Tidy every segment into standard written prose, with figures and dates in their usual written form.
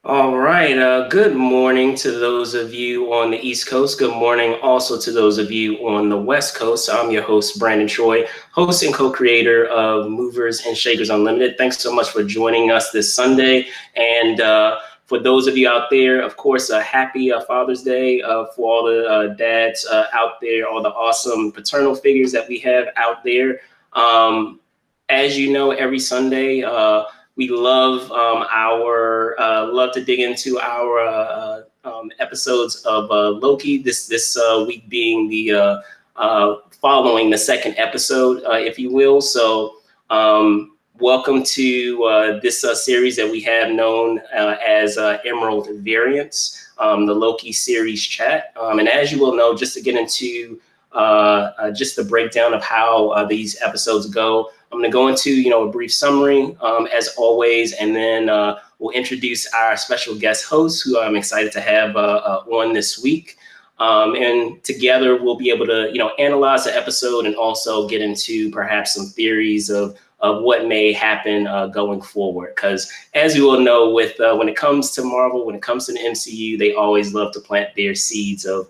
All right. Good morning to those of you on the East Coast. Good morning also to those of you on the West Coast. I'm your host, Brandon Troy, host and co-creator of Movers and Shakers Unlimited. Thanks so much for joining us this Sunday. And for those of you out there, of course, a happy Father's Day for all the dads out there, all the awesome paternal figures that we have out there. As you know, every Sunday, we love love to dig into our episodes of Loki. This week being the following the second episode, if you will. So welcome to this series that we have known as Emerald Variants, the Loki Series Chat. And as you will know, just to get into just the breakdown of how these episodes go, I'm going to go into, a brief summary, as always, and then we'll introduce our special guest host, who I'm excited to have on this week. And together we'll be able to, analyze the episode and also get into perhaps some theories of what may happen going forward. Because as you all know, with when it comes to Marvel, when it comes to the MCU, they always love to plant their seeds of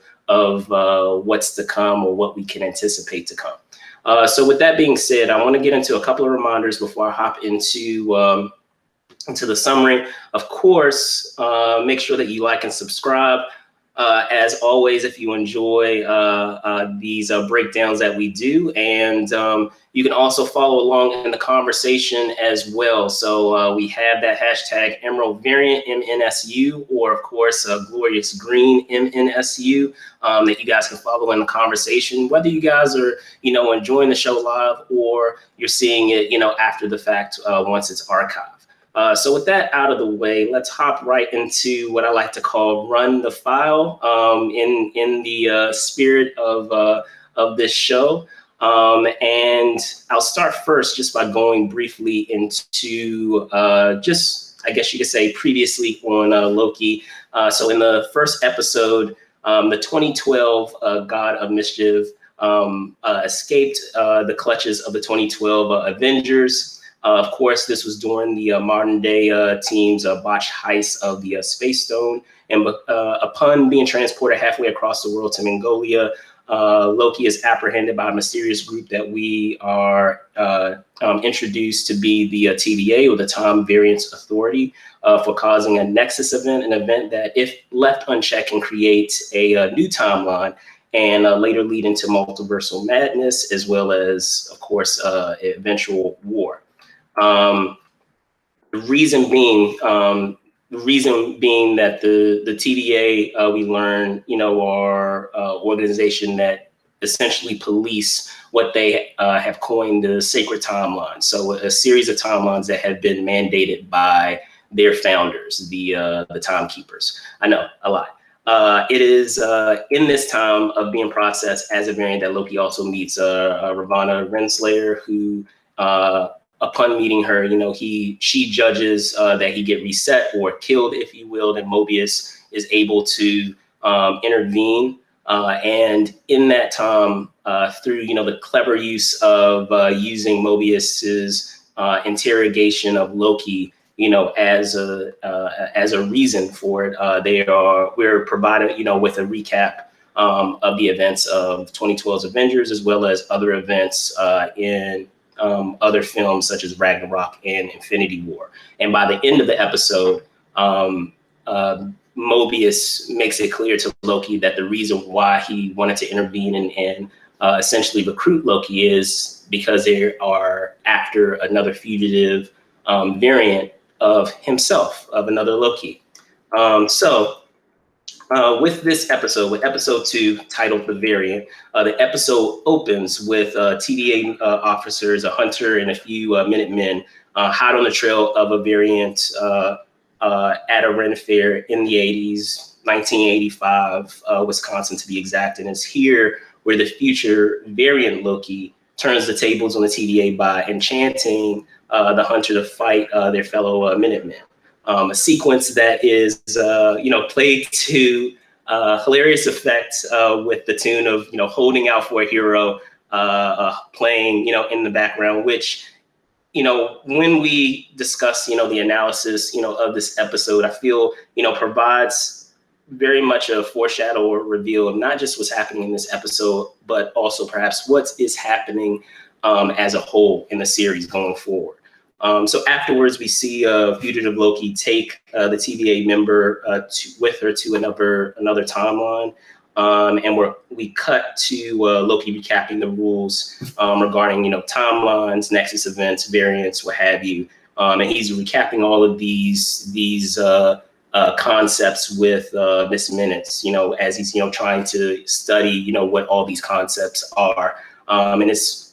what's to come or what we can anticipate to come. So with that being said, I want to get into a couple of reminders before I hop into the summary. Of course, make sure that you like and subscribe. As always, if you enjoy these breakdowns that we do, and you can also follow along in the conversation as well. So we have that hashtag Emerald Variant MNSU, or of course Glorious Green MNSU, that you guys can follow in the conversation, whether you guys are enjoying the show live or you're seeing it after the fact once it's archived. So with that out of the way, let's hop right into what I like to call run the file in the spirit of this show. And I'll start first just by going briefly into just, I guess you could say, previously on Loki. So in the first episode, the 2012 God of Mischief escaped the clutches of the 2012 Avengers. Of course, this was during the modern day team's botched heist of the Space Stone. And upon being transported halfway across the world to Mongolia, Loki is apprehended by a mysterious group that we are introduced to be the TVA, or the Time Variance Authority, for causing a Nexus event, an event that, if left unchecked, can create a new timeline and later lead into multiversal madness, as well as, of course, eventual war. The reason being that the TVA, we learn, are organization that essentially police what they have coined the sacred timeline. So a series of timelines that have been mandated by their founders, the timekeepers. I know, a lot. It is in this time of being processed as a variant that Loki also meets Ravonna Renslayer, who upon meeting her, she judges that he get reset or killed, if you will, and Mobius is able to intervene. And in that time, through the clever use of using Mobius's interrogation of Loki, as a reason for it, we're provided with a recap of the events of 2012's Avengers, as well as other events in other films such as Ragnarok and Infinity War. And by the end of the episode, Mobius makes it clear to Loki that the reason why he wanted to intervene and essentially recruit Loki is because they are after another fugitive variant of himself, of another Loki. With this episode, with episode 2, titled The Variant, the episode opens with TVA officers, a hunter, and a few Minutemen hot on the trail of a variant at a Ren Fair in the 80s, 1985, Wisconsin to be exact. And it's here where the future variant Loki turns the tables on the TVA by enchanting the hunter to fight their fellow Minutemen. A sequence that is, played to hilarious effect with the tune of, holding out for a hero playing, in the background, which when we discuss, the analysis, of this episode, I feel, provides very much a foreshadow or reveal of not just what's happening in this episode, but also perhaps what is happening as a whole in the series going forward. So afterwards, we see fugitive Loki take the TVA member with her to another timeline. And we cut to Loki recapping the rules regarding, timelines, nexus events, variants, what have you. And he's recapping all of these concepts with Miss Minutes, as he's, trying to study, what all these concepts are. And it's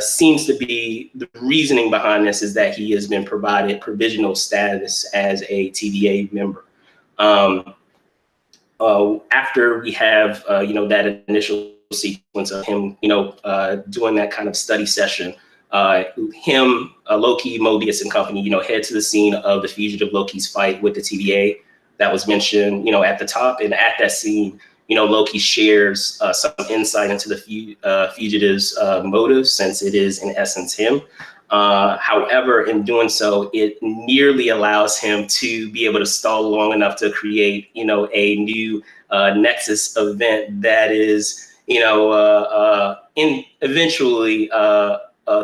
seems to be the reasoning behind this is that he has been provided provisional status as a TVA member. After we have, that initial sequence of him, doing that kind of study session, Loki, Mobius, and company, head to the scene of the fugitive Loki's fight with the TVA that was mentioned, at the top. And at that scene, Loki shares some insight into the fugitive's motives, since it is in essence him. However, in doing so, it nearly allows him to be able to stall long enough to create, a new nexus event that is, eventually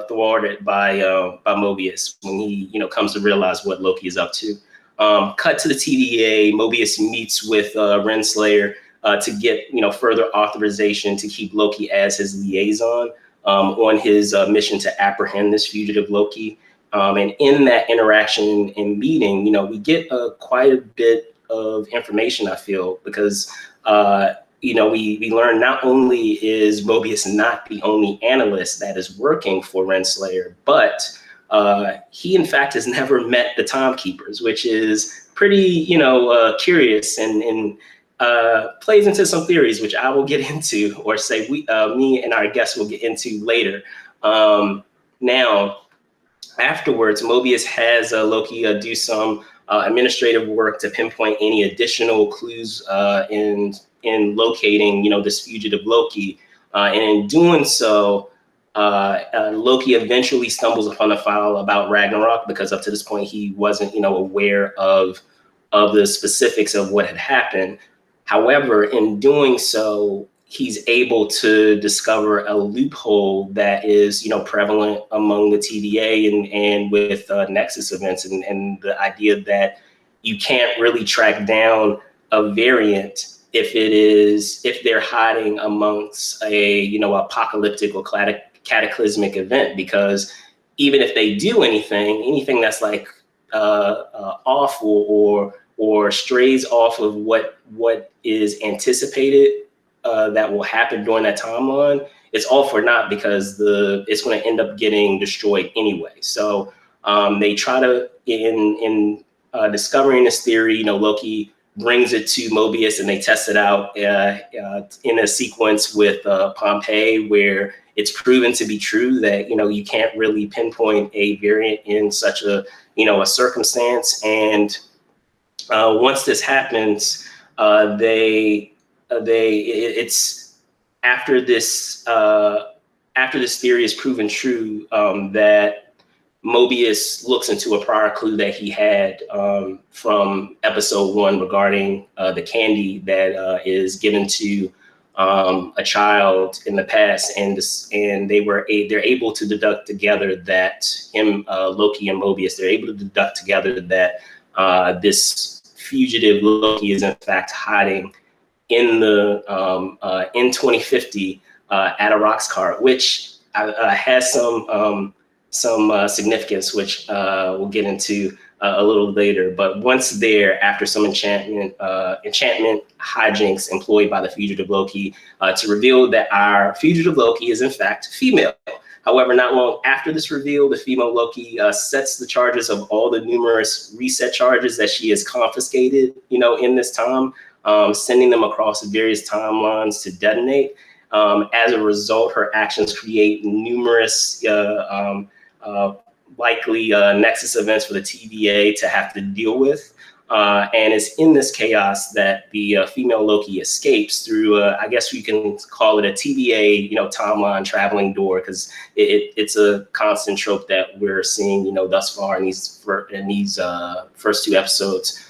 thwarted by Mobius when he, comes to realize what Loki is up to. Cut to the TVA, Mobius meets with Renslayer to get, further authorization to keep Loki as his liaison on his mission to apprehend this fugitive Loki. And in that interaction and meeting, we get quite a bit of information, I feel, because, we learn not only is Mobius not the only analyst that is working for Renslayer, but he, in fact, has never met the Timekeepers, which is pretty, curious and plays into some theories, which I will get into, or say me and our guests will get into later. Now, afterwards, Mobius has Loki do some administrative work to pinpoint any additional clues in locating, this fugitive Loki. And in doing so, Loki eventually stumbles upon a file about Ragnarok, because up to this point he wasn't, aware of the specifics of what had happened. However, in doing so, he's able to discover a loophole that is, prevalent among the TVA and with nexus events, and the idea that you can't really track down a variant if they're hiding amongst a, apocalyptic or cataclysmic event, because even if they do anything that's like awful or strays off of what is anticipated that will happen during that timeline, it's all for naught, because it's going to end up getting destroyed anyway. So they try to, in discovering this theory, Loki brings it to Mobius and they test it out in a sequence with Pompeii, where it's proven to be true that, you can't really pinpoint a variant in such a circumstance. And once this happens, it's after this theory is proven true, that Mobius looks into a prior clue that he had from episode 1 regarding the candy that is given to a child in the past, and they're able to deduct together that Loki and Mobius, they're able to deduct together that this fugitive Loki is in fact hiding in the in 2050 at a rocks cart, which has some significance, which we'll get into a little later. But once there, after some enchantment hijinks employed by the fugitive Loki to reveal that our fugitive Loki is in fact female. However, not long after this reveal, the female Loki sets the charges of all the numerous reset charges that she has confiscated, in this time, sending them across various timelines to detonate. As a result, her actions create numerous likely nexus events for the TVA to have to deal with. And it's in this chaos that the female Loki escapes through, I guess you can call it a TVA, timeline traveling door, because it's a constant trope that we're seeing, thus far in these first two episodes,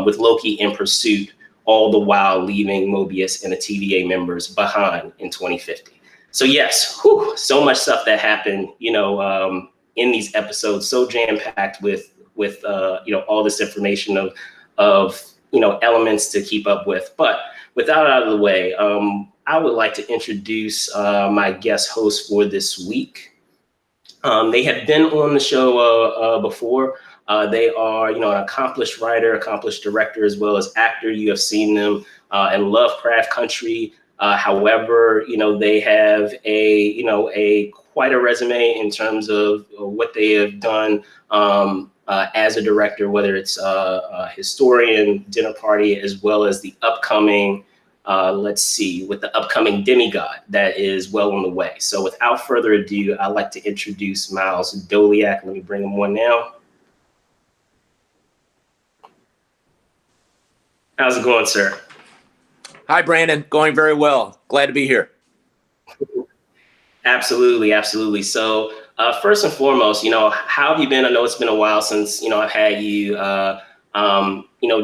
with Loki in pursuit, all the while leaving Mobius and the TVA members behind in 2050. So yes, so much stuff that happened, in these episodes, so jam packed with all this information of elements to keep up with. But with that out of the way, I would like to introduce my guest host for this week. They have been on the show before. They are, an accomplished writer, accomplished director, as well as actor. You have seen them in Lovecraft Country. However, they have a quite a resume in terms of what they have done as a director, whether it's a historian, Dinner Party, as well as the upcoming, with the upcoming Demigod that is well on the way. So without further ado, I'd like to introduce Miles Doleac. Let me bring him on now. How's it going, sir? Hi, Brandon. Going very well. Glad to be here. Absolutely, absolutely. So first and foremost, how have you been? I know it's been a while since, I've had you,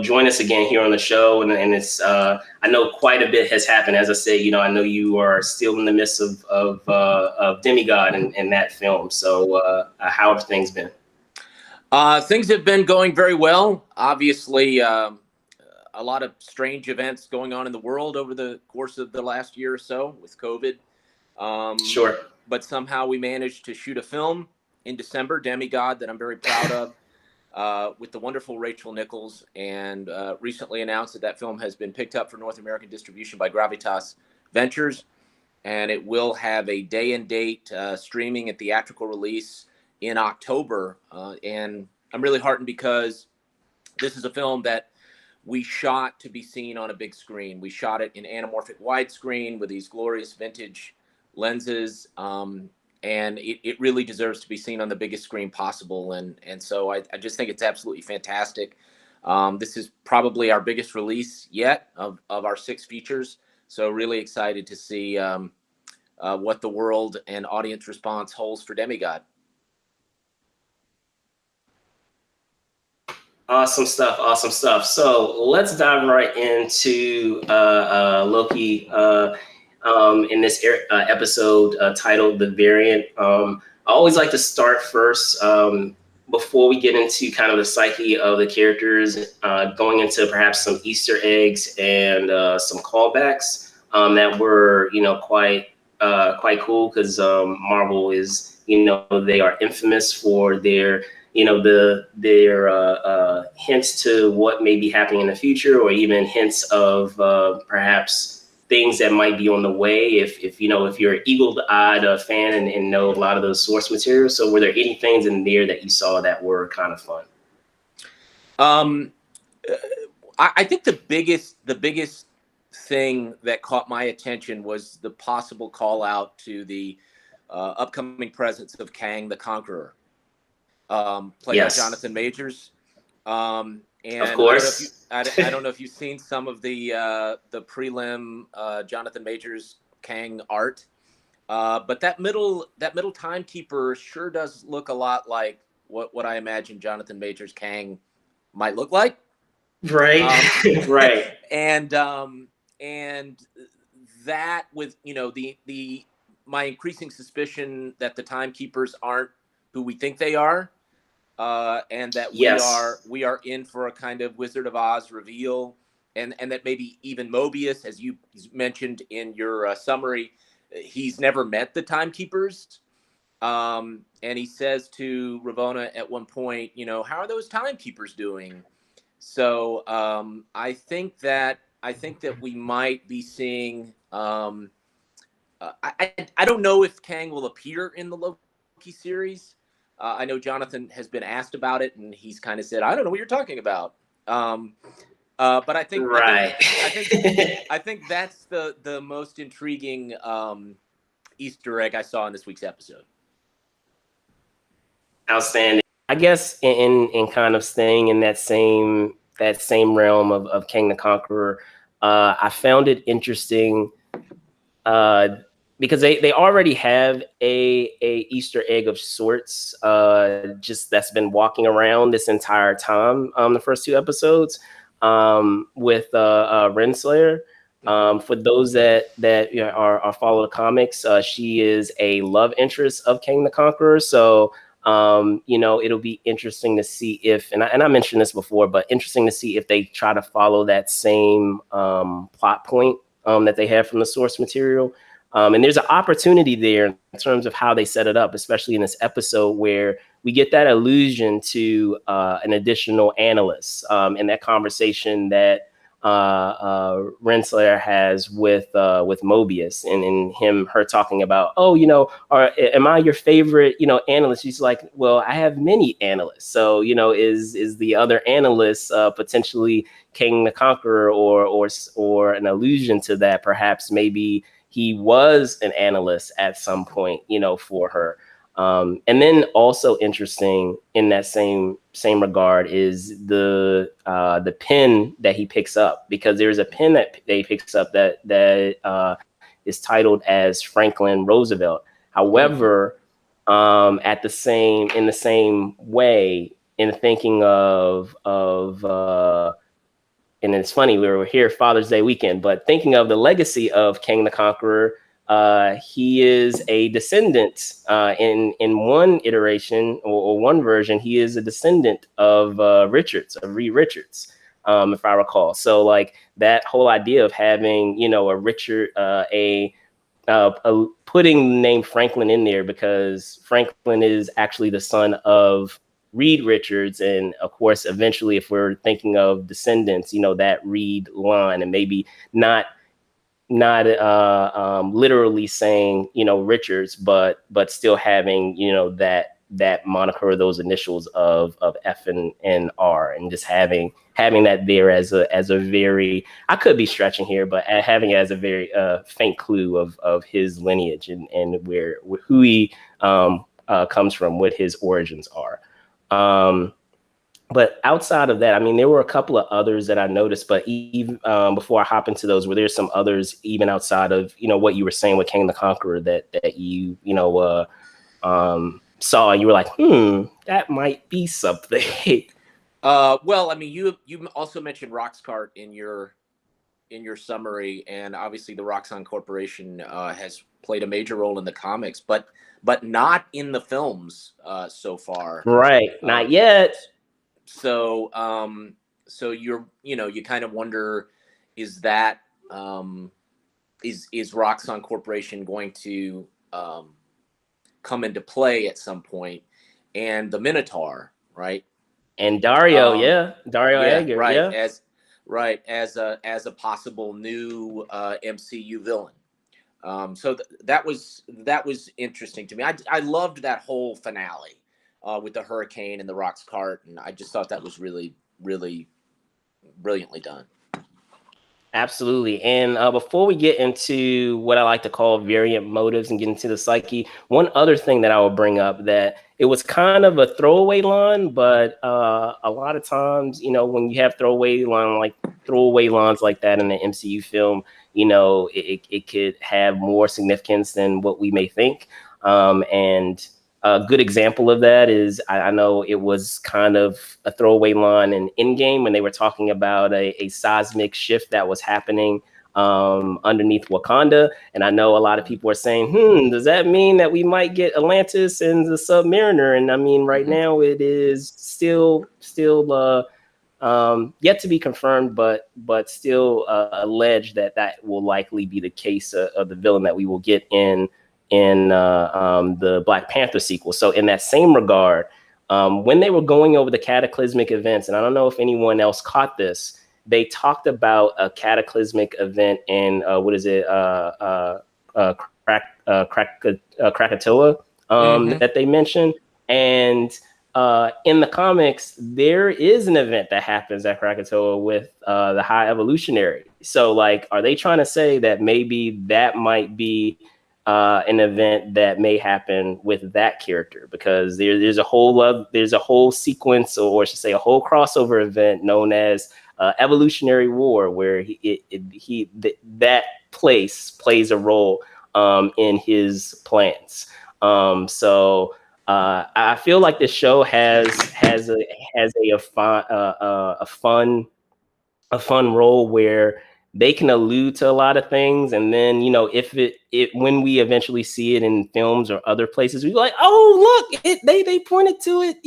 join us again here on the show. And it's, I know quite a bit has happened. As I say, I know you are still in the midst of Demigod and that film. So how have things been? Things have been going very well. Obviously, a lot of strange events going on in the world over the course of the last year or so with COVID. Sure. But somehow we managed to shoot a film in December, Demigod, that I'm very proud of, with the wonderful Rachel Nichols, and recently announced that film has been picked up for North American distribution by Gravitas Ventures, and it will have a day and date streaming and theatrical release in October. And I'm really heartened because this is a film that we shot to be seen on a big screen. We shot it in anamorphic widescreen with these glorious vintage lenses, and it really deserves to be seen on the biggest screen possible. And so I just think it's absolutely fantastic. This is probably our biggest release yet of our 6 features. So really excited to see what the world and audience response holds for Demigod. Awesome stuff. Awesome stuff. So let's dive right into Loki in this episode titled The Variant. I always like to start first before we get into kind of the psyche of the characters, going into perhaps some Easter eggs and some callbacks that were, quite cool, because Marvel is, they are infamous for their hints to what may be happening in the future, or even hints of perhaps things that might be on the way. If you're an eagle-eyed fan and know a lot of those source materials. So were there any things in there that you saw that were kind of fun? I think the biggest thing that caught my attention was the possible call out to the upcoming presence of Kang the Conqueror, played by Jonathan Majors. And of course, I don't know if you've seen some of the prelim Jonathan Majors Kang art, but that middle timekeeper sure does look a lot like what I imagine Jonathan Majors Kang might look like. Right, right, and that with my increasing suspicion that the timekeepers aren't who we think they are. And that we are in for a kind of Wizard of Oz reveal, and that maybe even Mobius, as you mentioned in your summary, he's never met the timekeepers, and he says to Ravonna at one point, how are those timekeepers doing? So I think that we might be seeing. I don't know if Kang will appear in the Loki series. I know Jonathan has been asked about it, and he's kind of said, "I don't know what you're talking about." But I think, right. I think that's the most intriguing Easter egg I saw in this week's episode. Outstanding. I guess in kind of staying in that same that same realm of King the Conqueror. I found it interesting uh, because they already have a Easter egg of sorts, just that's been walking around this entire time. The first two episodes, with Renslayer. For those that you know, are follow the comics, she is a love interest of King the Conqueror. So you know, it'll be interesting to see if, and I mentioned this before, but interesting to see if they try to follow that same plot point that they have from the source material. And there's an opportunity there in terms of how they set it up, especially in this episode where we get that allusion to an additional analyst in that conversation that Renslayer has with Mobius, and her talking about, oh, you know, am I your favorite, you know, analyst? She's like, well, I have many analysts. So, you know, is the other analyst potentially King the Conqueror, or an allusion to that? Perhaps maybe he was an analyst at some point, you know, for her. And then also interesting in that same regard is the pin that he picks up, because there's a pin that he picks up that is titled as Franklin Roosevelt. However, at the same in the same way, in thinking of and it's funny, we were here Father's Day weekend, but thinking of the legacy of King the Conqueror, he is a descendant. In one iteration, or one version, he is a descendant of Richards, of Reed Richards, if I recall. So like that whole idea of having, you know, a Richard, putting the name Franklin in there, because Franklin is actually the son of Reed Richards, and of course, eventually, if we're thinking of descendants, you know, that Reed line, and maybe not literally saying, you know, Richards, but still having, you know, that moniker, or those initials of F and R, and just having that there as a very, I could be stretching here, but having it as a very faint clue of his lineage, and who he comes from, what his origins are. But outside of that, I mean, there were a couple of others that I noticed, but even before I hop into those, were there some others even outside of, you know, what you were saying with King the Conqueror that you know, saw, and you were like, that might be something? Well, I mean, you also mentioned Roxcart in your summary, and obviously the Roxxon Corporation has played a major role in the comics, but not in the films so far. Right, not yet. So so you kind of wonder, is that is Roxxon Corporation going to come into play at some point? And the Minotaur, right? And Dario, Dario Egger, right, yeah. as a possible new MCU villain. So that was interesting to me. I loved that whole finale with the hurricane and the Roxcart, and I just thought that was really, really brilliantly done. Absolutely. And before we get into what I like to call variant motives and get into the psyche, one other thing that I will bring up, that it was kind of a throwaway line, but a lot of times, you know, when you have throwaway lines like that in an MCU film, you know, it could have more significance than what we may think. And a good example of that is, I know it was kind of a throwaway line in Endgame when they were talking about a seismic shift that was happening underneath Wakanda. And I know a lot of people are saying, does that mean that we might get Atlantis and the Submariner? And I mean, right now it is still yet to be confirmed, but still alleged that will likely be the case of the villain that we will get in the Black Panther sequel. So in that same regard, when they were going over the cataclysmic events, and I don't know if anyone else caught this, they talked about a cataclysmic event in Krakatoa that they mentioned. And in the comics, there is an event that happens at Krakatoa with the High Evolutionary. So like, are they trying to say that maybe that might be an event that may happen with that character, because there's a whole sequence, or I should say a whole crossover event known as Evolutionary War, where that place plays a role in his plans. So I feel like this show has a fun role where they can allude to a lot of things, and then if it when we eventually see it in films or other places, we're like, oh look, they pointed to it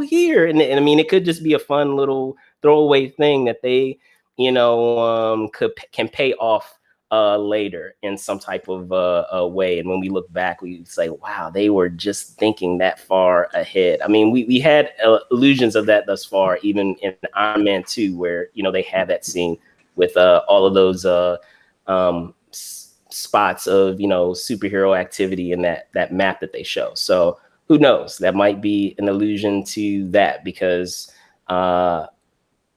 here, and I mean, it could just be a fun little throwaway thing that they can pay off later in some type of way. And when we look back, we say, wow, they were just thinking that far ahead. I mean, we had illusions of that thus far, even in Iron Man 2, where they had that scene with all of those spots of superhero activity in that map that they show. So who knows, that might be an allusion to that, because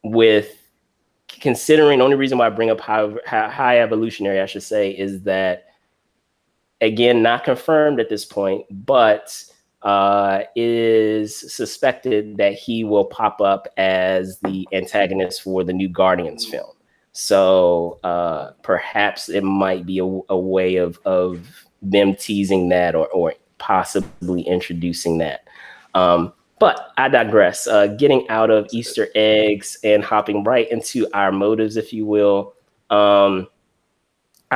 with considering, the only reason why I bring up high evolutionary, I should say, is that, again, not confirmed at this point, but is suspected that he will pop up as the antagonist for the new Guardians film. So perhaps it might be a way of them teasing that, or possibly introducing that. But I digress. Getting out of Easter eggs and hopping right into our motives, if you will. I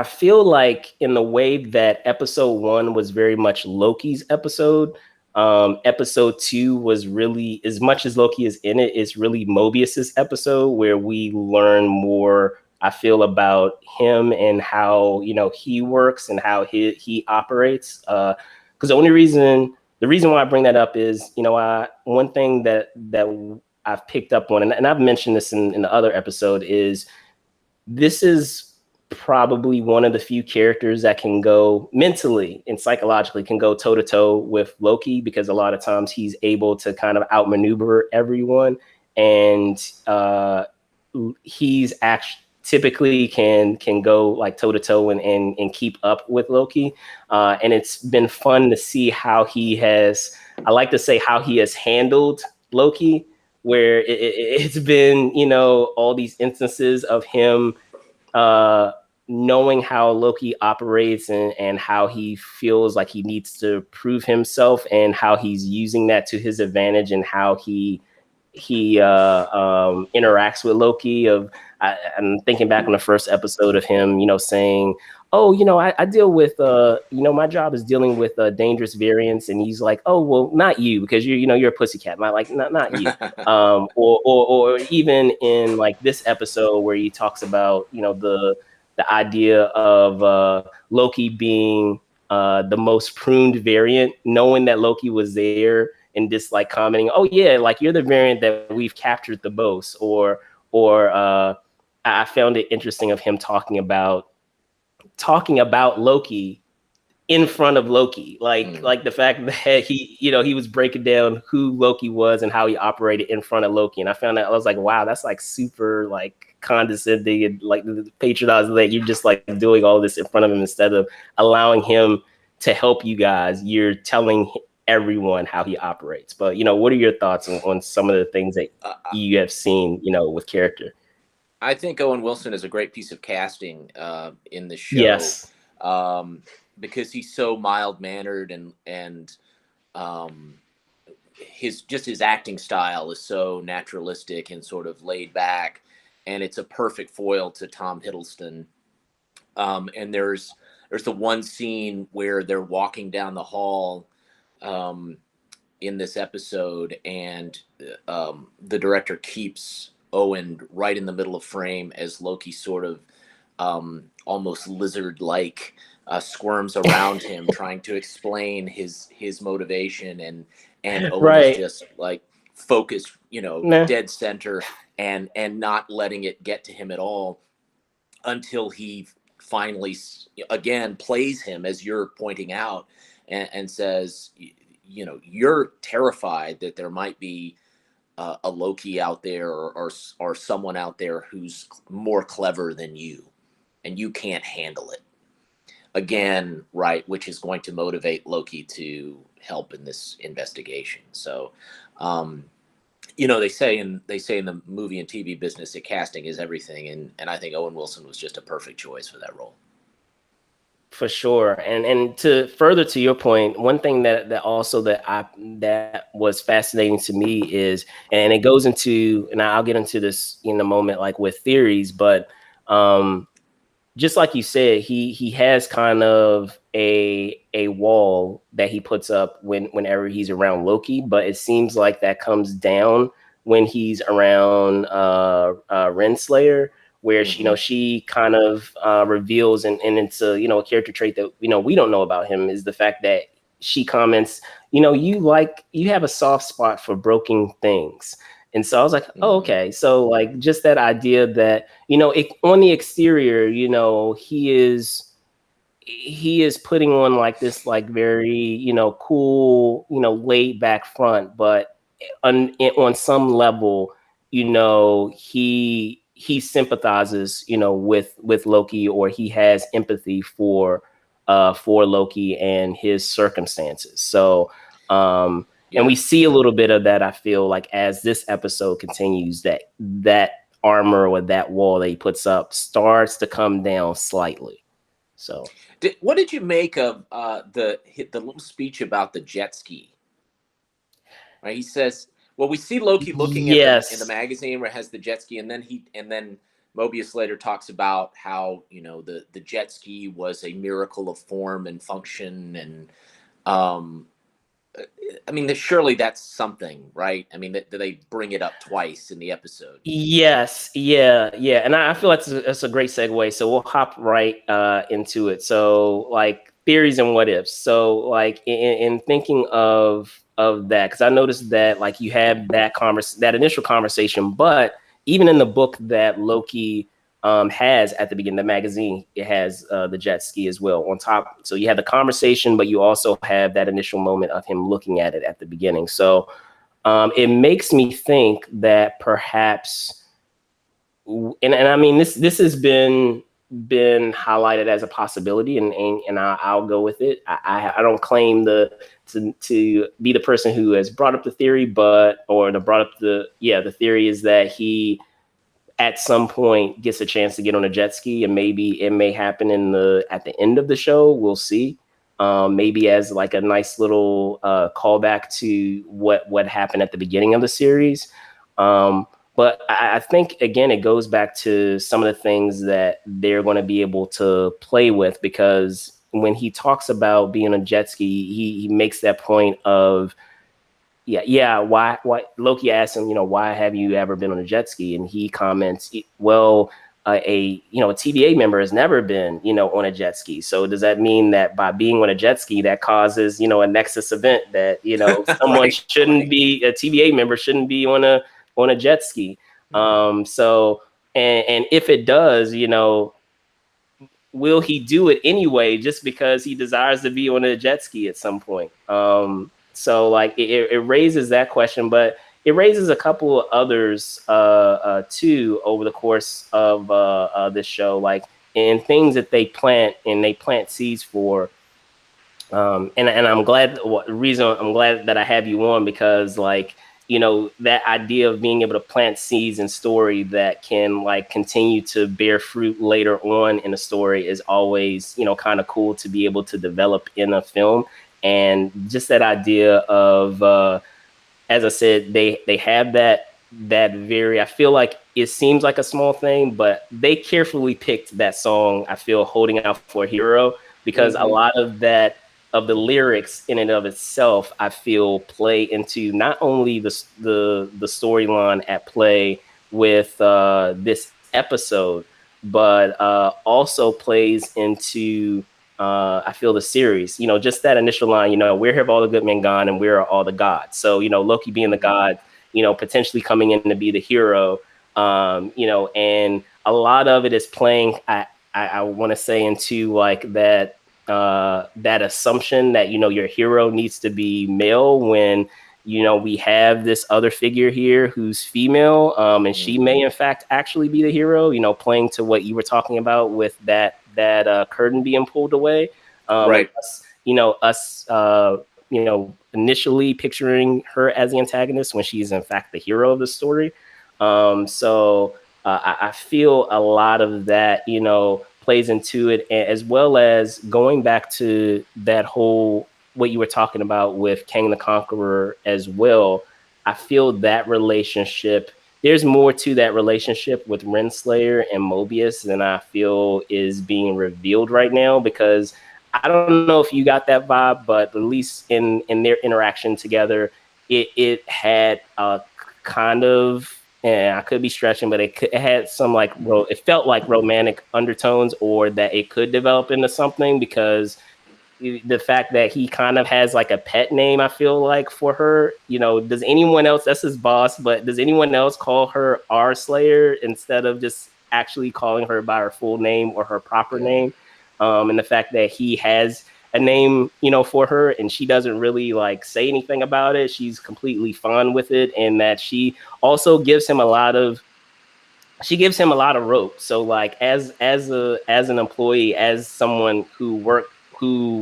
feel like, in the way that episode 1 was very much Loki's episode, episode 2 was really, as much as Loki is in it, it's really Mobius's episode, where we learn more, I feel, about him and how he works and how he operates. Because the reason why I bring that up is, one thing that I've picked up on, and I've mentioned this in the other episode, is this is probably one of the few characters that can go mentally and psychologically can go toe to toe with Loki, because a lot of times he's able to kind of outmaneuver everyone, and he's actually typically can go like toe to toe and keep up with Loki. And it's been fun to see how he has, I like to say, how he has handled Loki, where it's been, all these instances of him knowing how Loki operates, and how he feels like he needs to prove himself, and how he's using that to his advantage, and how he interacts with Loki. I'm thinking back on the first episode of him, saying, oh, I deal with, my job is dealing with dangerous variants. And he's like, oh, well, not you, because you're a pussycat. Like, not you. Or even in like this episode where he talks about, the idea of Loki being the most pruned variant, knowing that Loki was there, and just like commenting, oh yeah, like you're the variant that we've captured the most. Or I found it interesting of him talking about Loki in front of Loki, like the fact that he was breaking down who Loki was and how he operated in front of Loki. And I found that, I was like, wow, that's like super like condescending and like patronizing, that you're just like doing all this in front of him, instead of allowing him to help you guys. You're telling everyone how he operates. But what are your thoughts on some of the things that you have seen with character? I think Owen Wilson is a great piece of casting in the show. Yes. Because he's so mild mannered, and his acting style is so naturalistic and sort of laid back, and it's a perfect foil to Tom Hiddleston. And there's the one scene where they're walking down the hall in this episode, and the director keeps Owen right in the middle of frame as Loki sort of almost lizard-like squirms around him, trying to explain his motivation, and Owen Right. is just like focused, Nah. dead center, and not letting it get to him at all, until he finally again plays him, as you're pointing out, and says, you're terrified that there might be a Loki out there, or someone out there who's more clever than you, and you can't handle it. again, right, which is going to motivate Loki to help in this investigation. So, um, they say in the movie and TV business that casting is everything, and I think Owen Wilson was just a perfect choice for that role. For sure. And to further to your point, one thing that was fascinating to me is, and it goes into, and I'll get into this in a moment, like with theories, but just like you said, he has kind of a wall that he puts up whenever he's around Loki, but it seems like that comes down when he's around Renslayer, where she kind of reveals, and it's a character trait that we don't know about him, is the fact that she comments, you have a soft spot for broken things. And so I was like, oh, okay. So like just that idea that, on the exterior, he is putting on like this like very, cool, laid back front, but on some level, he sympathizes, with Loki, or he has empathy for Loki and his circumstances. So and we see a little bit of that, I feel like, as this episode continues, that armor or that wall that he puts up starts to come down slightly. So what did you make of the little speech about the jet ski? Right, he says, well, we see Loki looking at in the magazine where it has the jet ski, and then Mobius later talks about how the jet ski was a miracle of form and function, and I mean, surely that's something, right? I mean, that they bring it up twice in the episode. Yes, yeah, and I feel that's a great segue. So we'll hop right into it. So like theories and what ifs. So like in thinking of that, because I noticed that like you have that initial conversation, but even in the book that Loki has at the beginning, the magazine, it has the jet ski as well on top. So you have the conversation, but you also have that initial moment of him looking at it at the beginning. So it makes me think that perhaps, and I mean, this has been highlighted as a possibility, and I'll go with it. I don't claim to be the person who has brought up the theory, brought up the theory is that he at some point gets a chance to get on a jet ski, and maybe it may happen at the end of the show. We'll see. Maybe as like a nice little callback to what happened at the beginning of the series. But I think, again, it goes back to some of the things that they're going to be able to play with, because when he talks about being on a jet ski, he makes that point of, why Loki asks him, why have you ever been on a jet ski? And he comments, well, a TVA member has never been, on a jet ski. So does that mean that by being on a jet ski, that causes, a nexus event that, someone shouldn't be, a TVA member shouldn't be on a jet ski? So, and if it does, will he do it anyway, just because he desires to be on a jet ski at some point? So like it raises that question, but it raises a couple of others too over the course of this show, like in things that they plant seeds for. And I'm glad I'm glad that I have you on, because like, that idea of being able to plant seeds in story that can like continue to bear fruit later on in a story is always, kind of cool to be able to develop in a film. And just that idea of, as I said, they have that very, I feel like it seems like a small thing, but they carefully picked that song, I feel, Holding Out for a Hero, because a lot of the lyrics in and of itself, I feel, play into not only the storyline at play with this episode, but also plays into I feel the series, just that initial line, where have all the good men gone and where are all the gods? So, Loki being the god, potentially coming in to be the hero, and a lot of it is playing, I want to say, into like that assumption that, your hero needs to be male when, we have this other figure here who's female, and she may in fact actually be the hero, playing to what you were talking about with that that curtain being pulled away, and Right. us initially picturing her as the antagonist when she's in fact the hero of the story. I feel a lot of that, plays into it, as well as going back to that whole what you were talking about with Kang the Conqueror as well. I feel that relationship. There's more to that relationship with Renslayer and Mobius than I feel is being revealed right now, because I don't know if you got that vibe, but at least in their interaction together, it had a kind of, and I could be stretching, but it had some it felt like romantic undertones, or that it could develop into something, because the fact that he kind of has like a pet name, I feel like, for her. Does anyone else, that's his boss, but does anyone else call her R Slayer instead of just actually calling her by her full name or her proper name? And the fact that he has a name, for her, and she doesn't really like say anything about it. She's completely fine with it, and that she also gives him a lot of rope. So like as an employee, as someone who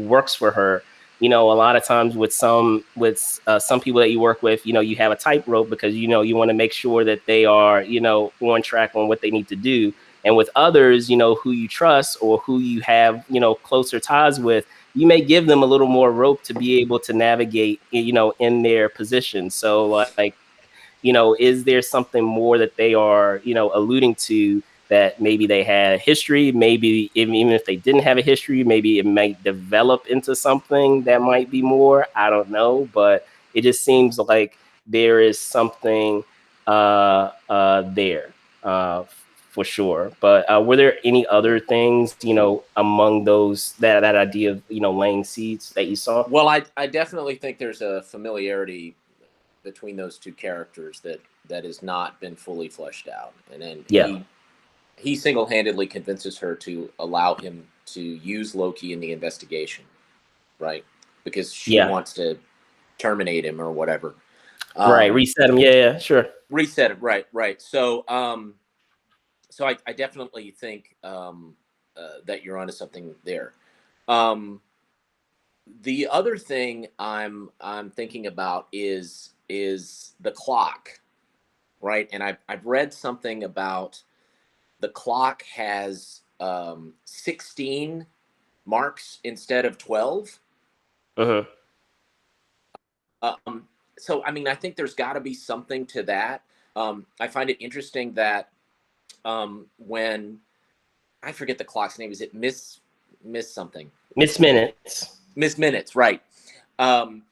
works for her, a lot of times with some people that you work with, you have a tightrope, because you want to make sure that they are on track on what they need to do. And with others, who you trust or who you have closer ties with, you may give them a little more rope to be able to navigate in their position. So like, is there something more that they are, alluding to, that maybe they had a history, maybe even if they didn't have a history, maybe it might develop into something that might be more, I don't know, but it just seems like there is something there, for sure. But were there any other things, among those, that idea of, laying seeds, that you saw? Well, I definitely think there's a familiarity between those two characters that has not been fully fleshed out, and then Yeah. he single-handedly convinces her to allow him to use Loki in the investigation, right? Because she Yeah. wants to terminate him or whatever. Right. Reset them. Yeah, sure. Reset it. Right. So, I definitely think that you're onto something there. Um, the other thing I'm thinking about is the clock, right? And I've read something about the clock has 16 marks instead of 12. Uh-huh. Um, so I mean, I think there's got to be something to that. I find it interesting that when I forget the clock's name, is it Miss something? Miss Minutes. Miss Minutes, right? Um,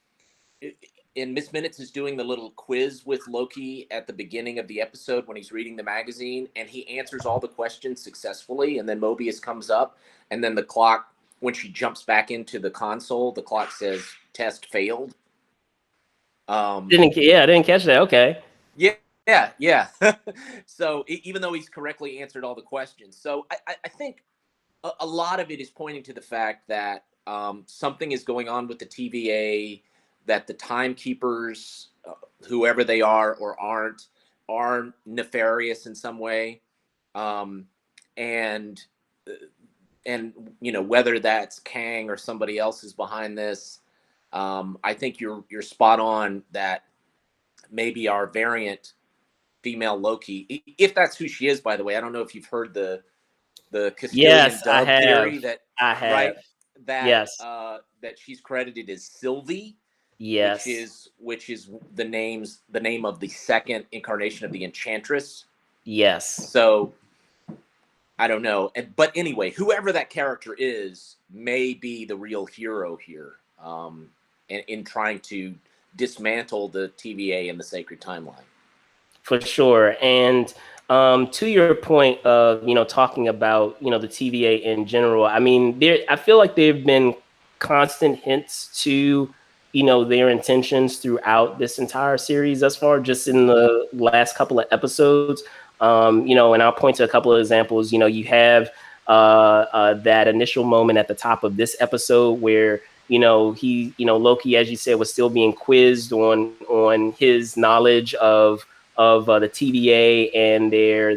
and Miss Minutes is doing the little quiz with Loki at the beginning of the episode when he's reading the magazine, and he answers all the questions successfully. And then Mobius comes up, and then the clock, when she jumps back into the console, the clock says "test failed." I didn't catch that. Okay. Yeah. So even though he's correctly answered all the questions, so I think a lot of it is pointing to the fact that something is going on with the TVA, that the timekeepers, whoever they are or aren't, are nefarious in some way, um, and uh, and whether that's Kang or somebody else is behind this. I think you're spot on that maybe our variant female Loki, if that's who she is, by the way. I don't know if you've heard the Castilian Yes, I dub have. theory that, I have. right, that Yes. that she's credited as Sylvie, which Yes. is the name of the second incarnation of the Enchantress. Yes. So I don't know, but anyway, whoever that character is may be the real hero here, in trying to dismantle the TVA and the sacred timeline. For sure. And to your point of, talking about, the TVA in general, I mean, I feel like there have been constant hints to, their intentions throughout this entire series thus far, just in the last couple of episodes. And I'll point to a couple of examples. You have that initial moment at the top of this episode where, Loki, as you said, was still being quizzed on his knowledge of the TVA and their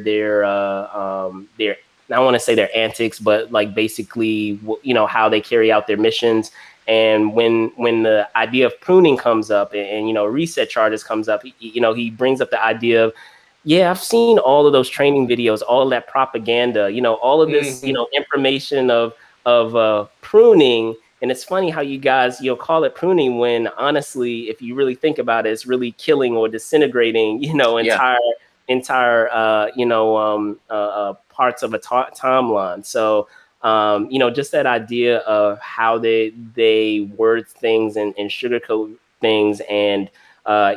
I don't want to say their antics, but like basically, you know, how they carry out their missions. And when the idea of pruning comes up, and you know, reset charges comes up, you know, he brings up the idea of, yeah, I've seen all of those training videos, all of that propaganda, you know, all of this, you know, information of pruning. And it's funny how you guys, you know, call it pruning when honestly, if you really think about it, it's really killing or disintegrating, you know, Yeah. entire parts of a timeline. So you know, just that idea of how they word things and sugarcoat things. And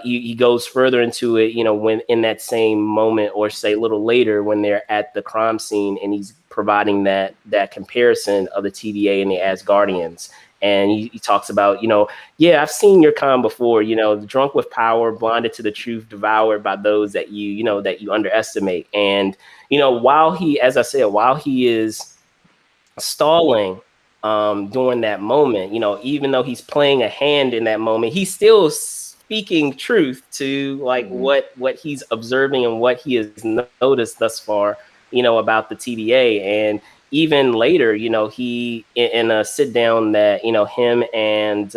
he goes further into it, you know, when in that same moment, or say a little later, when they're at the crime scene, and he's providing that comparison of the TVA and the Asgardians. And he talks about, you know, yeah, I've seen your kind before, you know, drunk with power, blinded to the truth, devoured by those that you know, that you underestimate. And, you know, while he, as I said, while he is stalling during that moment, you know, even though he's playing a hand in that moment, he's still speaking truth to like what he's observing and what he has noticed thus far, you know, about the TVA. And even later, you know, he in a sit down that, you know, him and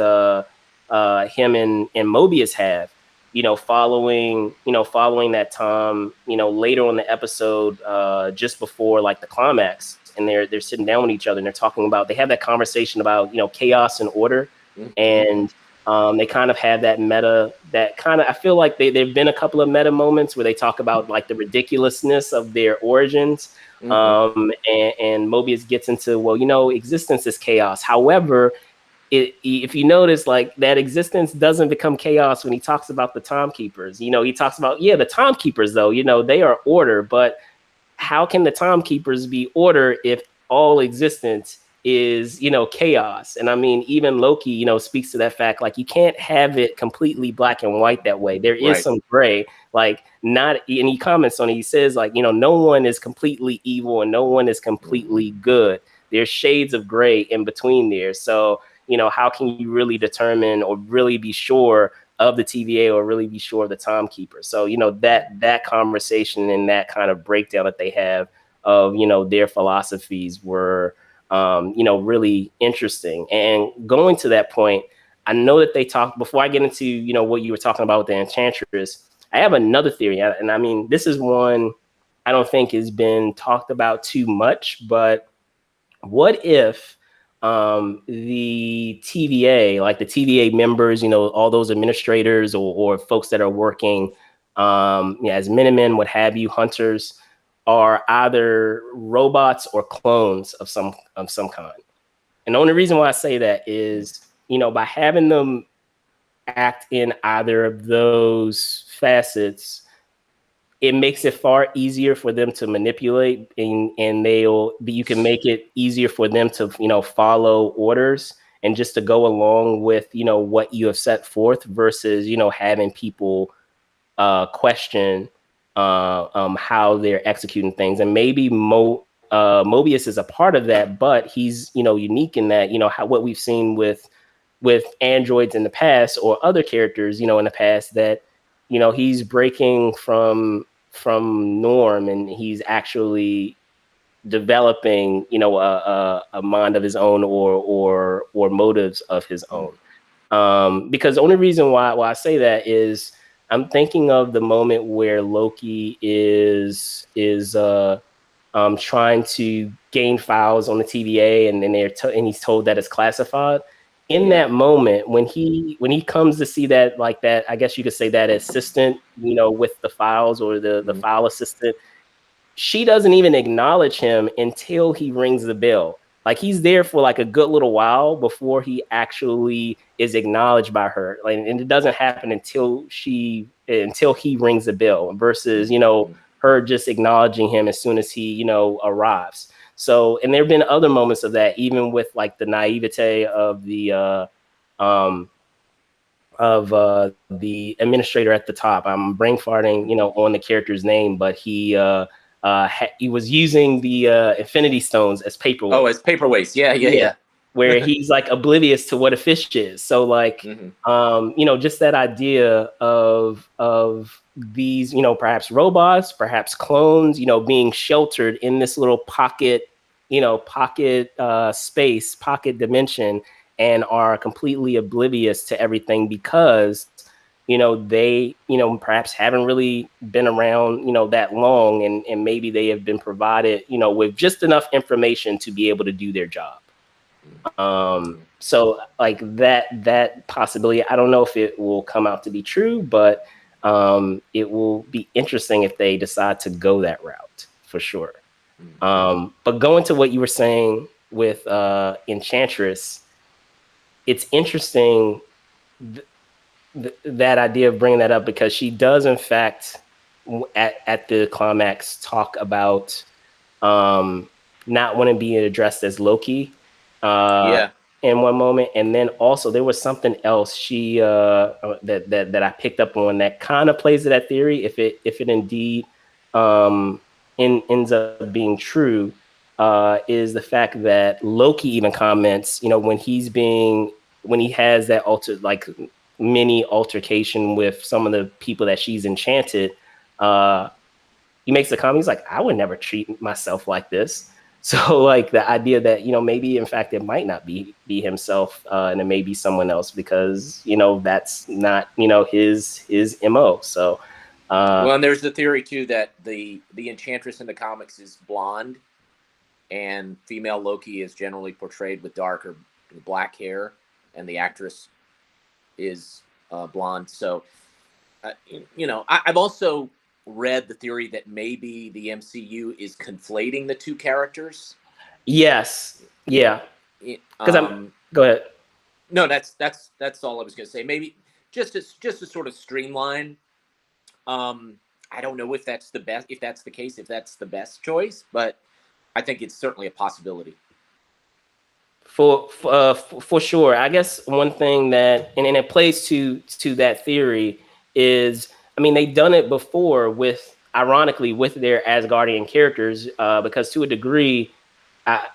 Mobius have, you know, following that time, you know, later on the episode, just before like the climax, and they're sitting down with each other, and they're talking about, they have that conversation about, you know, chaos and order. And they kind of have that meta, that kind of, I feel like there've been a couple of meta moments where they talk about like the ridiculousness of their origins. And Mobius gets into, well, you know, existence is chaos. However, if you notice, like that existence doesn't become chaos when he talks about the timekeepers. You know, he talks about, yeah, the timekeepers, though, you know, they are order, but how can the timekeepers be order if all existence is, you know, chaos? And I mean, even Loki, you know, speaks to that fact. Like, you can't have it completely black and white that way. There is some gray, like not, and he comments on it. He says, like, you know, no one is completely evil and no one is completely good. There's shades of gray in between there. So, you know, how can you really determine or really be sure of the TVA, or really be sure of the timekeeper? So, you know, that conversation and that kind of breakdown that they have of, you know, their philosophies were, you know, really interesting. And going to that point, I know that they talk, before I get into, you know, what you were talking about with the Enchantress, I have another theory. And I mean, this is one I don't think has been talked about too much, but what if the TVA, like the TVA members, you know, all those administrators, or folks that are working, yeah, as Minutemen, what have you, hunters, are either robots or clones of some kind? And the only reason why I say that is, you know, by having them act in either of those facets, it makes it far easier for them to manipulate, and you can make it easier for them to, you know, follow orders and just to go along with, you know, what you have set forth, versus, you know, having people question how they're executing things. And maybe Mobius is a part of that, but he's, you know, unique in that, you know, what we've seen with androids in the past, or other characters, you know, in the past, that, you know, he's breaking from norm, and he's actually developing, you know, a mind of his own, or motives of his own. Because the only reason why I say that is, I'm thinking of the moment where Loki is trying to gain files on the TVA, and then and he's told that it's classified. In that moment, when he comes to see that, like that, I guess you could say that assistant, you know, with the files, or the file assistant, she doesn't even acknowledge him until he rings the bell. Like, he's there for like a good little while before he actually is acknowledged by her. Like, and it doesn't happen until he rings the bell, versus, you know, her just acknowledging him as soon as he, you know, arrives. So, and there have been other moments of that, even with like the naivete of um, the administrator at the top. I'm brain farting, you know, on the character's name, but he was using the Infinity Stones as paperweight. Oh, as paperweights. Yeah. where he's like oblivious to what a fish is. So like, Mhm. just that idea of these, perhaps robots, perhaps clones, being sheltered in this little pocket, pocket space, pocket dimension, and are completely oblivious to everything because they perhaps haven't really been around that long, and maybe they have been provided with just enough information to be able to do their job. So like that possibility, I don't know if it will come out to be true, but it will be interesting if they decide to go that route for sure. But going to what you were saying with Enchantress, it's interesting that idea of bringing that up because she does in fact at the climax talk about not wanting to be addressed as Loki uh, Yeah. in one moment, and then also there was something else she that I picked up on that kind of plays to that theory if it indeed ends up being true, is the fact that Loki even comments, when he has that mini altercation with some of the people that she's enchanted, uh, he makes the comment. He's like, I would never treat myself like this. So like the idea that maybe in fact it might not be himself, and it may be someone else because that's not his mo. So Well, and there's the theory too that the Enchantress in the comics is blonde, and female Loki is generally portrayed with dark or black hair, and the actress is blonde. So, I've also read the theory that maybe the MCU is conflating the two characters. yes, yeah, because I'm Um, go ahead. no, that's all I was going to say. Maybe just to sort of streamline. Um, I don't know if that's the best. If that's the case, if that's the best choice, but I think it's certainly a possibility. For sure. I guess one thing that and it plays to that theory is, I mean, they've done it before with, ironically, with their Asgardian characters, because to a degree, I,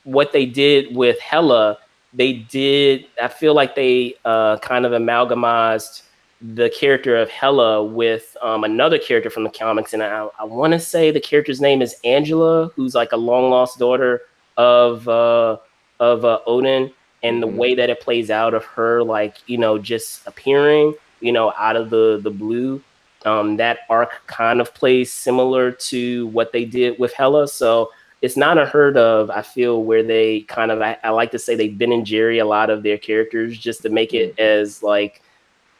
what they did with Hela, I feel like they kind of amalgamized the character of Hela with another character from the comics, and I want to say the character's name is Angela, who's like a long lost daughter of Odin, and the Mm-hmm. way that it plays out of her, like just appearing, out of the blue. That arc kind of plays similar to what they did with Hela, so it's not unheard of. I feel where they kind of, I like to say they Ben and Jerry a lot of their characters just to make it as like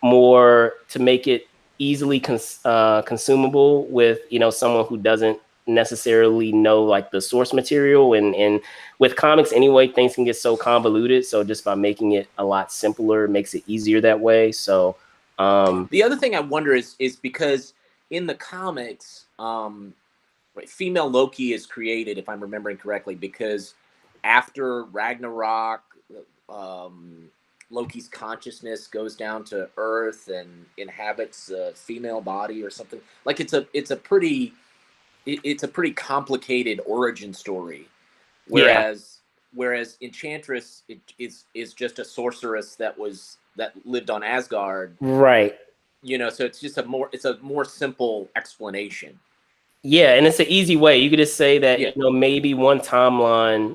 more to make it easily consumable with someone who doesn't necessarily know like the source material, and with comics anyway things can get so convoluted, so just by making it a lot simpler it makes it easier that way. So The other thing I wonder is because in the comics, right, female Loki is created, if I'm remembering correctly, because after Ragnarok, um, Loki's consciousness goes down to Earth and inhabits a female body or something. Like it's a pretty complicated origin story. yeah, Whereas Enchantress is just a sorceress that lived on Asgard. right. So it's a more simple explanation. Yeah, and it's an easy way. You could just say that, Yeah. maybe one timeline,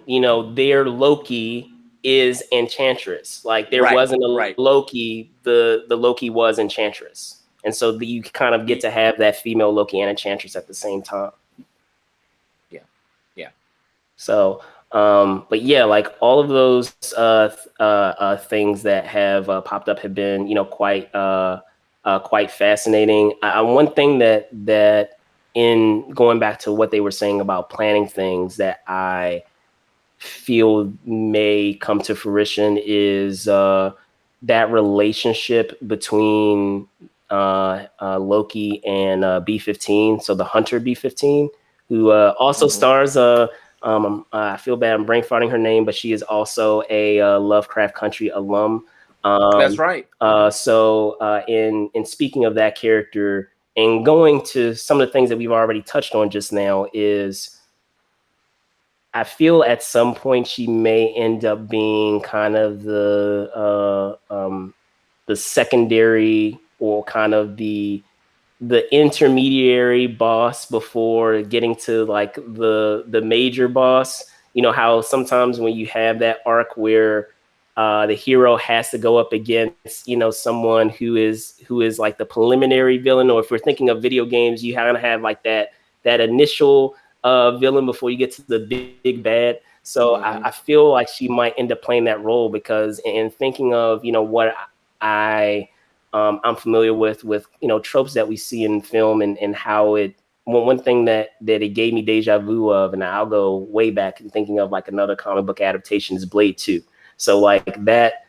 their Loki is Enchantress. Like there Right. wasn't a Right. Loki, the Loki was Enchantress. And so you kind of get to have that female Loki and Enchantress at the same time. Yeah. Yeah. So, but yeah, like all of those things that have popped up have been, quite fascinating. One thing that in going back to what they were saying about planning things that I feel may come to fruition is that relationship between Loki and B-15, so the Hunter B-15, who also Mm-hmm. stars. I feel bad I'm brain farting her name, but she is also a Lovecraft Country alum. That's right. So in speaking of that character and going to some of the things that we've already touched on just now is I feel at some point she may end up being kind of the secondary, or kind of the intermediary boss before getting to like the major boss. You know how sometimes when you have that arc where the hero has to go up against, you know, someone who is like the preliminary villain, or if we're thinking of video games, you kind of have like that initial villain before you get to the big bad. So I feel like she might end up playing that role, because in thinking of, you know, what I I'm familiar with, you know, tropes that we see in film, and how it, one thing that it gave me deja vu of, and I'll go way back and thinking of like another comic book adaptation, is Blade 2. So like that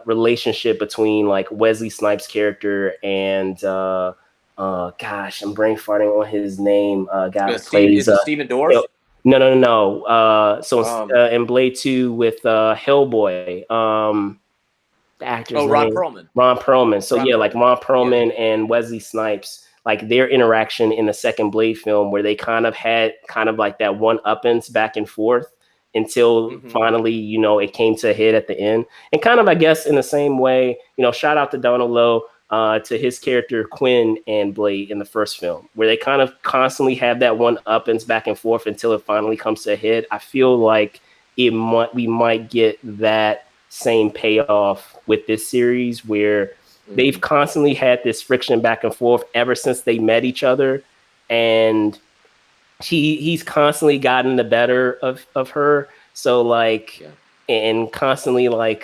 relationship between like Wesley Snipes' character and gosh, I'm brain farting on his name. Guy who Steve, plays is it Steven you Dorff? know, no. So in Blade 2 with Hellboy, the actor's Oh, Ron name, Perlman. Ron Perlman. So Ron yeah, like Perlman. Ron Yeah. Perlman and Wesley Snipes, like their interaction in the second Blade film, where they kind of had kind of like that one uppance back and forth until finally, you know, it came to a head at the end. And kind of, I guess, in the same way, you know, shout out to Donald Lowe, to his character Quinn and Blade in the first film, where they kind of constantly have that one uppance back and forth until it finally comes to a head. I feel like we might get that same payoff with this series, where they've constantly had this friction back and forth ever since they met each other, and he's constantly gotten the better of her. So like, and constantly like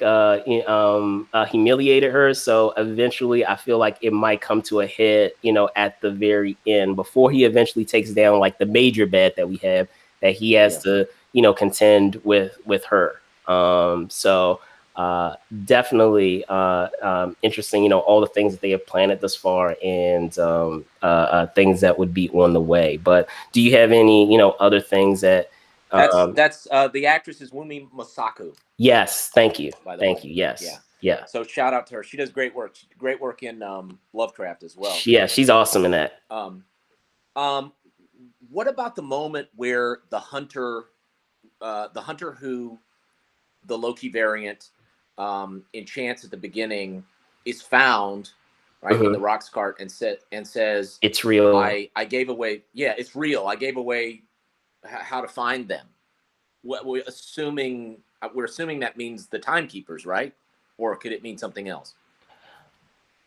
humiliated her. So eventually I feel like it might come to a head, you know, at the very end, before he eventually takes down like the major bad that we have, that he has to, you know, contend with her. So definitely interesting, you know, all the things that they have planned thus far, and things that would be on the way. But do you have any, you know, other things that That's the actress is Wumi Masaku. Yes, thank you. By the Thank way. you. Yes. Yeah. So shout out to her. She does great work. Great work in Lovecraft as well. Yeah, she's awesome in that. What about the moment where the hunter who the Loki variant enchants at the beginning is found right in the rocks cart, and says it's real. I gave away. Yeah, it's real. I gave away how to find them. We're assuming that means the timekeepers, right? Or could it mean something else?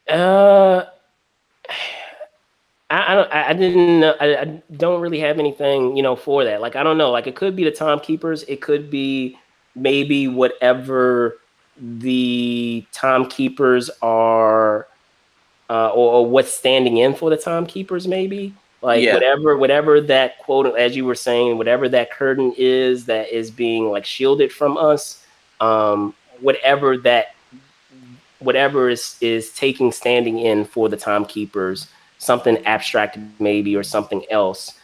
I didn't know. I don't really have anything, you know, for that. Like, I don't know. Like, it could be the timekeepers. It could be maybe whatever the timekeepers are, or what's standing in for the timekeepers. Maybe like whatever that quote, as you were saying, whatever that curtain is that is being like shielded from us. Whatever is taking standing in for the timekeepers, something abstract maybe, or something else,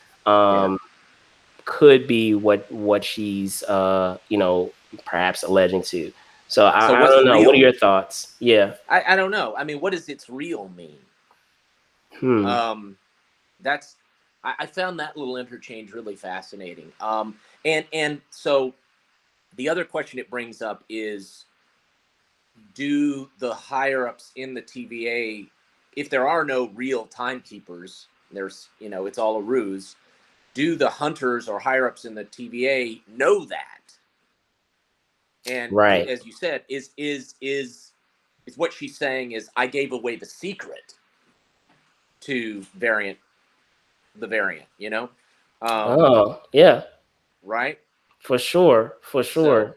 could be what she's you know, perhaps alleging to. So I don't know. Real? What are your thoughts? Yeah. I don't know. I mean, what does it's real mean? That's I found that little interchange really fascinating. And so the other question it brings up is, do the higher ups in the TVA, if there are no real timekeepers, there's, you know, it's all a ruse, do the hunters or higher ups in the TVA know that? And as you said, is what she's saying is, I gave away the secret to the variant, you know? Oh yeah, right. For sure. So,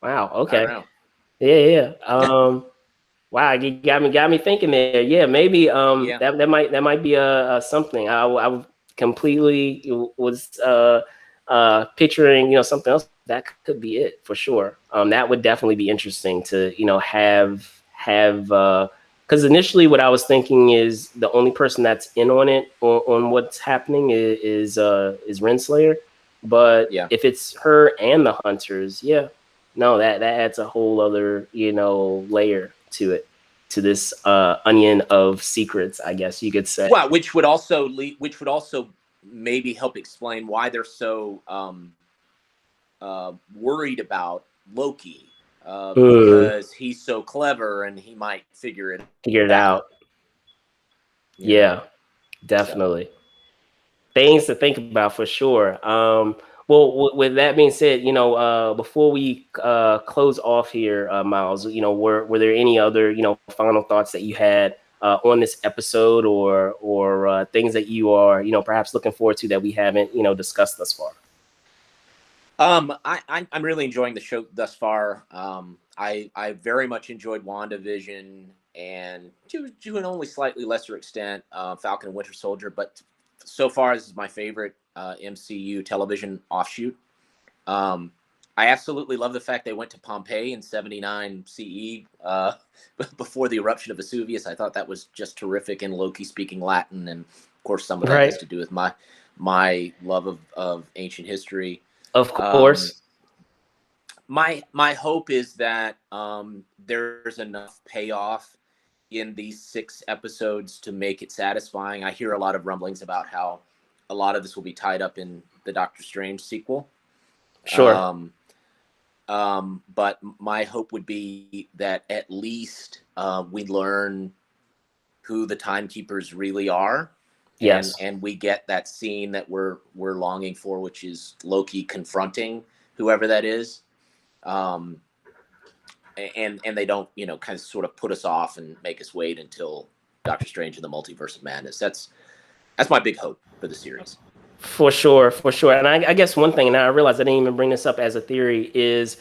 wow. I Okay. don't know. Yeah. Wow, you got me thinking there. Yeah, maybe that might be a something. I completely was picturing, you know, something else. That could be it for sure. That would definitely be interesting to, you know, have because initially what I was thinking is the only person that's in on it, on what's happening is Renslayer. But if it's her and the hunters, no, that adds a whole other, you know, layer to it, to this onion of secrets, I guess you could say. Well, which would also maybe help explain why they're so worried about Loki, because he's so clever and he might figure it out. Yeah, definitely. So. Things to think about for sure. Well, with that being said, before we close off here, Miles, were there any other, final thoughts that you had on this episode, or things that you are, perhaps looking forward to that we haven't, discussed thus far? I'm really enjoying the show thus far. I very much enjoyed WandaVision, and to an only slightly lesser extent, Falcon and Winter Soldier. But so far, this is my favorite MCU television offshoot. I absolutely love the fact they went to Pompeii in 79 CE before the eruption of Vesuvius. I thought that was just terrific, and Loki speaking Latin, and of course some of that has to do with my love of ancient history. Of course. My hope is that there's enough payoff in these 6 episodes to make it satisfying. I hear a lot of rumblings about how a lot of this will be tied up in the Doctor Strange sequel. Sure. But my hope would be that at least we learn who the timekeepers really are. Yes. And we get that scene that we're longing for, which is Loki confronting whoever that is. And they don't, kind of sort of put us off and make us wait until Doctor Strange and the Multiverse of Madness. That's my big hope for the series. For sure. And I guess one thing, and I realize I didn't even bring this up as a theory, is,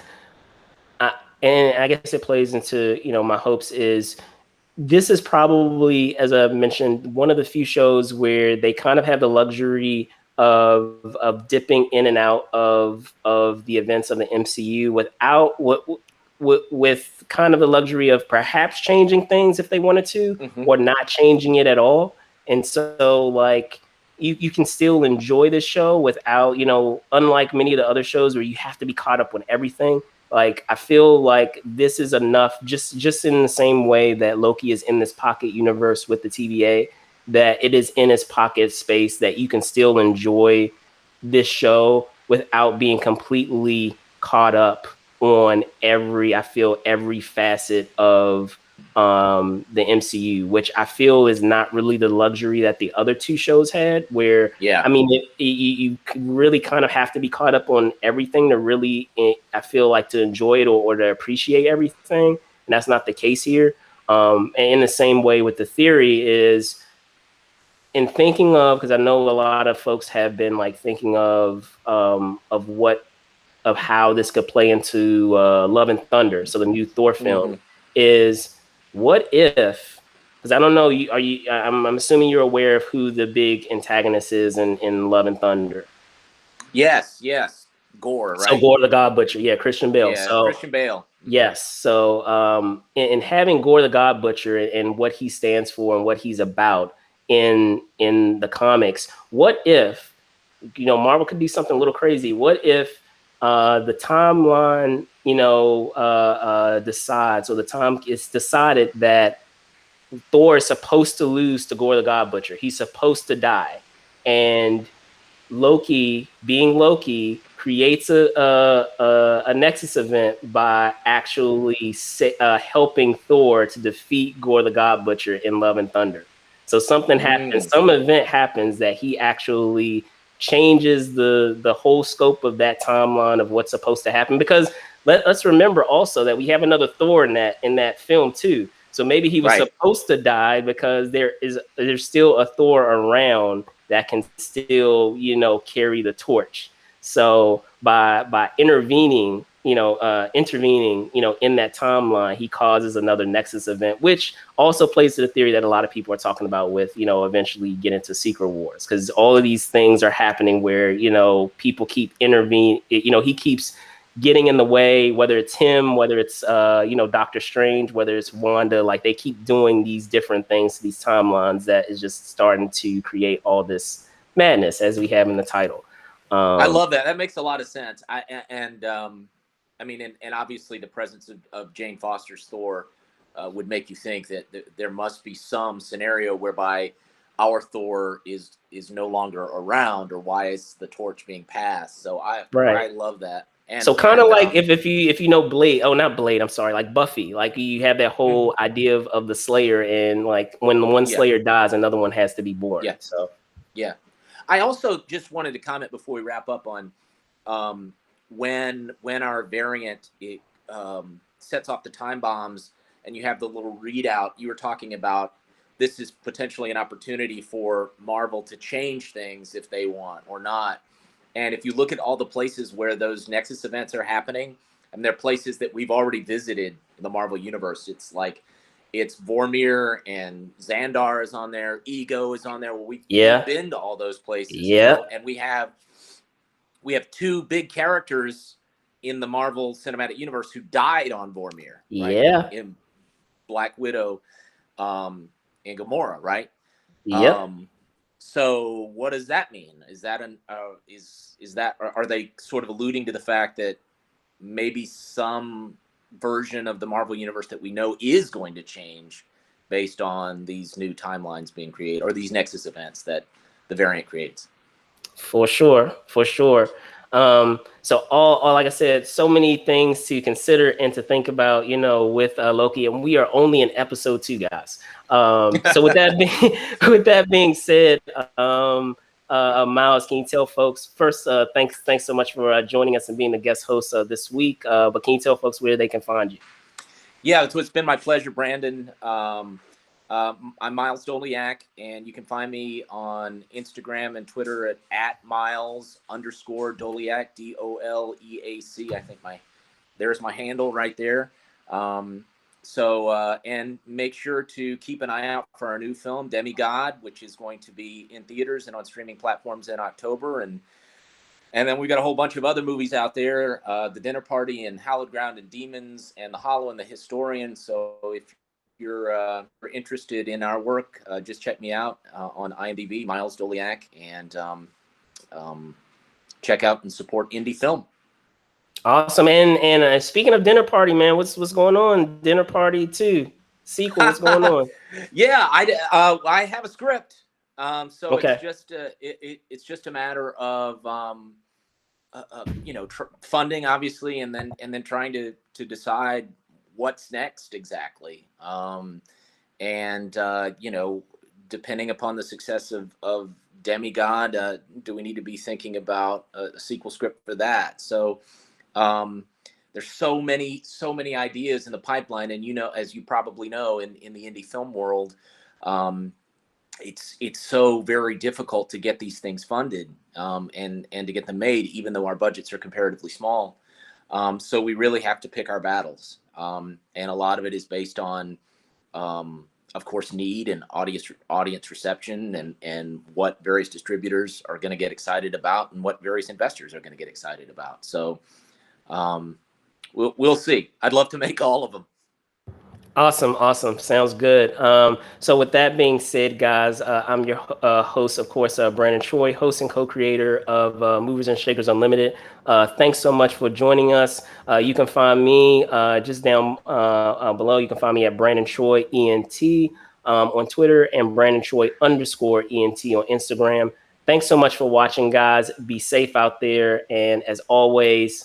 and I guess it plays into, my hopes, is this is probably, as I mentioned, one of the few shows where they kind of have the luxury of dipping in and out of the events of the MCU without with kind of the luxury of perhaps changing things if they wanted to, or not changing it at all. And so, like, you can still enjoy this show without, unlike many of the other shows where you have to be caught up on everything. Like, I feel like this is enough, just in the same way that Loki is in this pocket universe with the TVA, that it is in its pocket space, that you can still enjoy this show without being completely caught up on every facet of the MCU, which I feel is not really the luxury that the other 2 shows had, where, I mean, you really kind of have to be caught up on everything to really, I feel like, to enjoy it or to appreciate everything. And that's not the case here. And in the same way with the theory is, in thinking of, because I know a lot of folks have been like thinking of how this could play into Love and Thunder, so the new Thor film, is what if, because I don't know, I'm assuming you're aware of who the big antagonist is in Love and Thunder. Yes. Gore, right? So Gore the God Butcher, yeah, Christian Bale. Yeah, so, Christian Bale. Yes. So in having Gore the God Butcher and what he stands for and what he's about in the comics, what if, Marvel could do something a little crazy? What if the timeline, decides, or the time it's decided that Thor is supposed to lose to Gore the God Butcher. He's supposed to die. And Loki, being Loki, creates a Nexus event by actually helping Thor to defeat Gore the God Butcher in Love and Thunder. So something happens, some event happens that he actually changes the whole scope of that timeline of what's supposed to happen. Because let's remember also that we have another Thor in that film too. So maybe he was supposed to die because there's still a Thor around that can still, carry the torch. So by intervening, in that timeline, he causes another Nexus event, which also plays to the theory that a lot of people are talking about with, eventually get into Secret Wars, because all of these things are happening where, people keep intervening. He keeps getting in the way, whether it's him, whether it's Doctor Strange, whether it's Wanda. Like, they keep doing these different things to these timelines that is just starting to create all this madness, as we have in the title. I love that. That makes a lot of sense. And obviously the presence of Jane Foster's Thor would make you think that there must be some scenario whereby our Thor is no longer around, or why is the torch being passed. So I love that. And so kind of like if you know Blade, oh not Blade, I'm sorry, like Buffy, like you have that whole idea of the Slayer, and like when the one Slayer dies, another one has to be born. Yeah. So yeah. I also just wanted to comment before we wrap up on when our variant sets off the time bombs and you have the little readout. You were talking about this is potentially an opportunity for Marvel to change things if they want or not. And if you look at all the places where those Nexus events are happening, and they're places that we've already visited in the Marvel Universe, it's Vormir and Xandar is on there, Ego is on there. Well, we've been to all those places, you know, and we have two big characters in the Marvel Cinematic Universe who died on Vormir, right? In Black Widow and Gamora, right? So what does that mean? Is that are they sort of alluding to the fact that maybe some version of the Marvel Universe that we know is going to change based on these new timelines being created, or these Nexus events that the variant creates? For sure. So all like I said, so many things to consider and to think about, you know, with Loki, and we are only in episode 2, guys. So with that being said, Miles, can you tell folks first? Thanks so much for joining us and being the guest host this week. But can you tell folks where they can find you? Yeah, it's been my pleasure, Brandon. I'm Miles Doleac, and you can find me on Instagram and Twitter at Miles_Doleac, Doleac. I think there's my handle right there. And make sure to keep an eye out for our new film, Demigod, which is going to be in theaters and on streaming platforms in October. And then we've got a whole bunch of other movies out there, The Dinner Party and Hallowed Ground and Demons and The Hollow and the Historian. So if you're interested in our work, just check me out on IMDb, Miles Doleac, and check out and support indie film. Awesome. And speaking of Dinner Party, man, what's going on? Dinner Party 2 sequel, what's going on? Yeah, I have a script. So okay. it's just a matter of funding, obviously, and then trying to decide what's next exactly. Depending upon the success of Demigod, do we need to be thinking about a sequel script for that? So there's so many ideas in the pipeline, and as you probably know, in the indie film world, it's so very difficult to get these things funded and to get them made, even though our budgets are comparatively small. So we really have to pick our battles, and a lot of it is based on, of course, need and audience reception, and what various distributors are going to get excited about, and what various investors are going to get excited about. So we'll see. I'd love to make all of them. Awesome. Sounds good. So with that being said, guys, I'm your host, of course, Brandon Choi, host and co-creator of Movers and Shakers Unlimited. Thanks so much for joining us. You can find me just down below. You can find me at Brandon Choi ENT on Twitter, and Brandon Choi _ENT on Instagram. Thanks so much for watching, guys. Be safe out there. And as always,